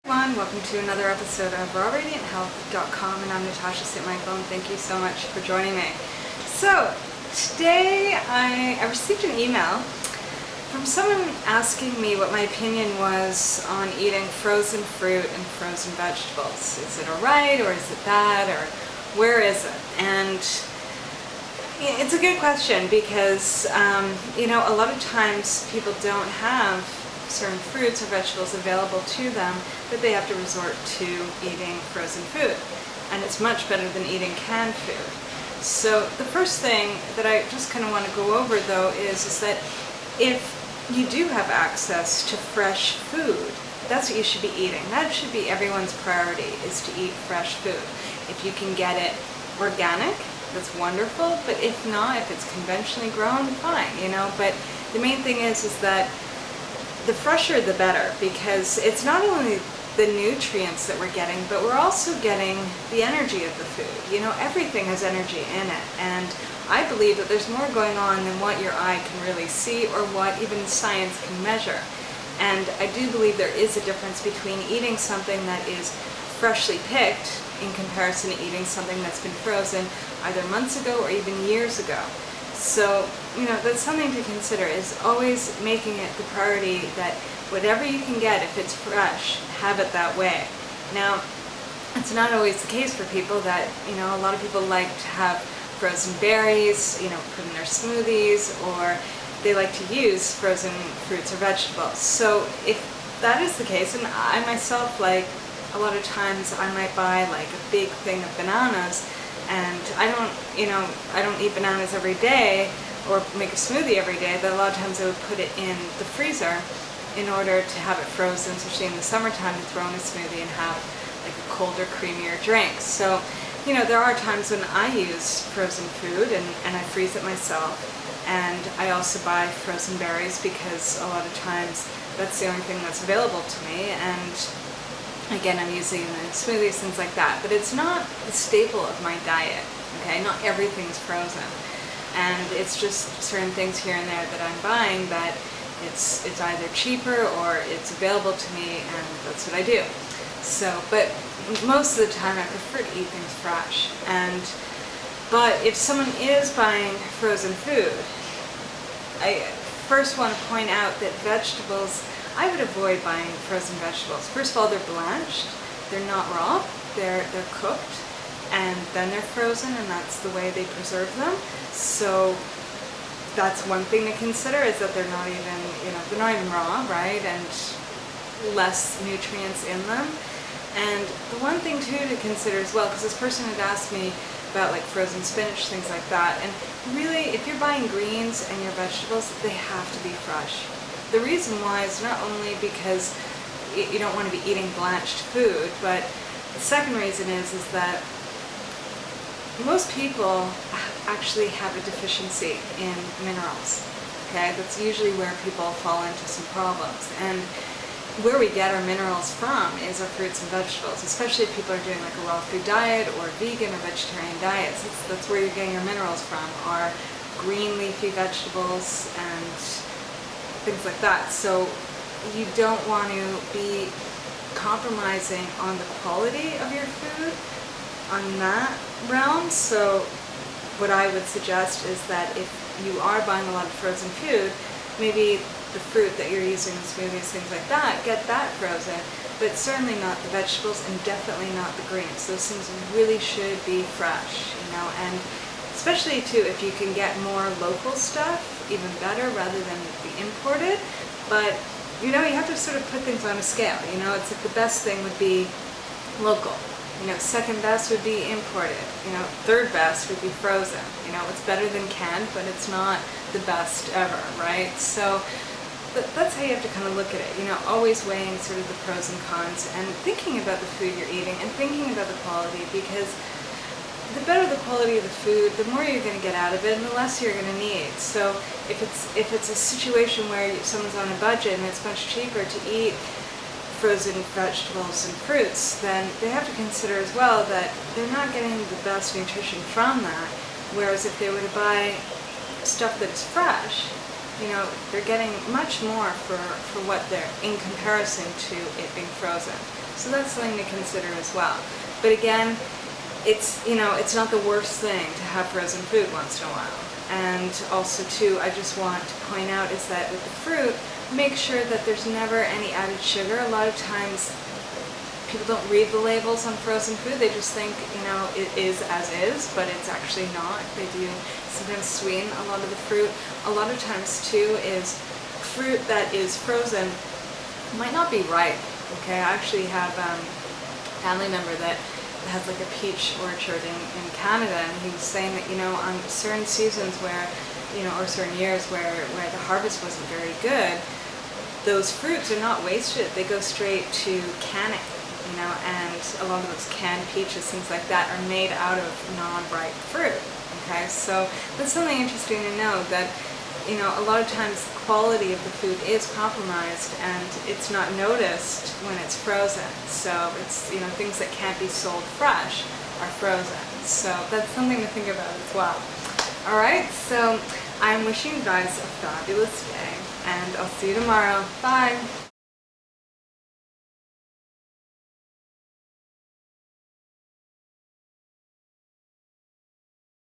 Everyone, welcome to another episode of rawradianthealth.com, and I'm Natasha St. Michael, and thank you so much for joining me. So today I received an email from someone asking me what my opinion was on eating frozen fruit and frozen vegetables. Is it alright, or is it bad, or where is it? And it's a good question because a lot of times people don't have certain fruits or vegetables available to them, but they have to resort to eating frozen food. And it's much better than eating canned food. So the first thing that I just kind of want to go over though is that if you do have access to fresh food, that's what you should be eating. That should be everyone's priority, is to eat fresh food. If you can get it organic, that's wonderful, but if not, if it's conventionally grown, fine, but the main thing is that the fresher the better, because it's not only the nutrients that we're getting, but we're also getting the energy of the food. Everything has energy in it, and I believe that there's more going on than what your eye can really see or what even science can measure. And I do believe there is a difference between eating something that is freshly picked in comparison to eating something that's been frozen either months ago or even years ago. So, that's something to consider, is always making it the priority that whatever you can get, if it's fresh, have it that way. Now, it's not always the case for people that, a lot of people like to have frozen berries, put in their smoothies, or they like to use frozen fruits or vegetables. So if that is the case, and I myself, a lot of times I might buy a big thing of bananas, and I don't eat bananas every day or make a smoothie every day, but a lot of times I would put it in the freezer in order to have it frozen, especially in the summertime, to throw in a smoothie and have a colder, creamier drink. So, there are times when I use frozen food and I freeze it myself, and I also buy frozen berries because a lot of times that's the only thing that's available to me, and again, I'm using it in smoothies, things like that, but it's not the staple of my diet, okay? Not everything's frozen, and it's just certain things here and there that I'm buying that it's either cheaper or it's available to me, and that's what I do. So, but most of the time I prefer to eat things fresh, but if someone is buying frozen food, I first want to point out that vegetables, I would avoid buying frozen vegetables. First of all, they're blanched, they're not raw, they're cooked, and then they're frozen, and that's the way they preserve them. So that's one thing to consider, is that they're not even raw, right, and less nutrients in them. And the one thing too to consider as well, because this person had asked me about frozen spinach, things like that, and really, if you're buying greens and your vegetables, they have to be fresh. The reason why is not only because you don't want to be eating blanched food, but the second reason is that most people actually have a deficiency in minerals. Okay, that's usually where people fall into some problems. And where we get our minerals from is our fruits and vegetables, especially if people are doing a raw food diet or vegan or vegetarian diets. That's where you're getting your minerals from, are green leafy vegetables and things like that. So you don't want to be compromising on the quality of your food on that realm. So what I would suggest is that if you are buying a lot of frozen food, maybe the fruit that you're using in smoothies, things like that, get that frozen, but certainly not the vegetables, and definitely not the greens. Those things really should be fresh, and especially too, if you can get more local stuff, even better, rather than the imported. But you have to sort of put things on a scale. It's the best thing would be local. Second best would be imported. Third best would be frozen. It's better than canned, but it's not the best ever, right? So that's how you have to kind of look at it. Always weighing sort of the pros and cons, and thinking about the food you're eating, and thinking about the quality, because the better the quality of the food, the more you're going to get out of it, and the less you're going to need. So if it's a situation where someone's on a budget and it's much cheaper to eat frozen vegetables and fruits, then they have to consider as well that they're not getting the best nutrition from that. Whereas if they were to buy stuff that's fresh, they're getting much more for what they're, in comparison to it being frozen. So that's something to consider as well. But again, it's not the worst thing to have frozen food once in a while. And also too, I just want to point out is that with the fruit, make sure that there's never any added sugar. A lot of times people don't read the labels on frozen food. They just think, it is as is, but it's actually not. They do sometimes sweeten a lot of the fruit. A lot of times too is fruit that is frozen might not be ripe. Okay, I actually have a family member that has like a peach orchard in Canada, and he was saying that on certain seasons where or certain years where the harvest wasn't very good, those fruits are not wasted. They go straight to canning, and a lot of those canned peaches, things like that, are made out of non-ripe fruit. Okay, so that's something interesting to know, that a lot of times the quality of the food is compromised and it's not noticed when it's frozen. So it's, things that can't be sold fresh are frozen. So that's something to think about as well. Alright, so I'm wishing you guys a fabulous day, and I'll see you tomorrow. Bye!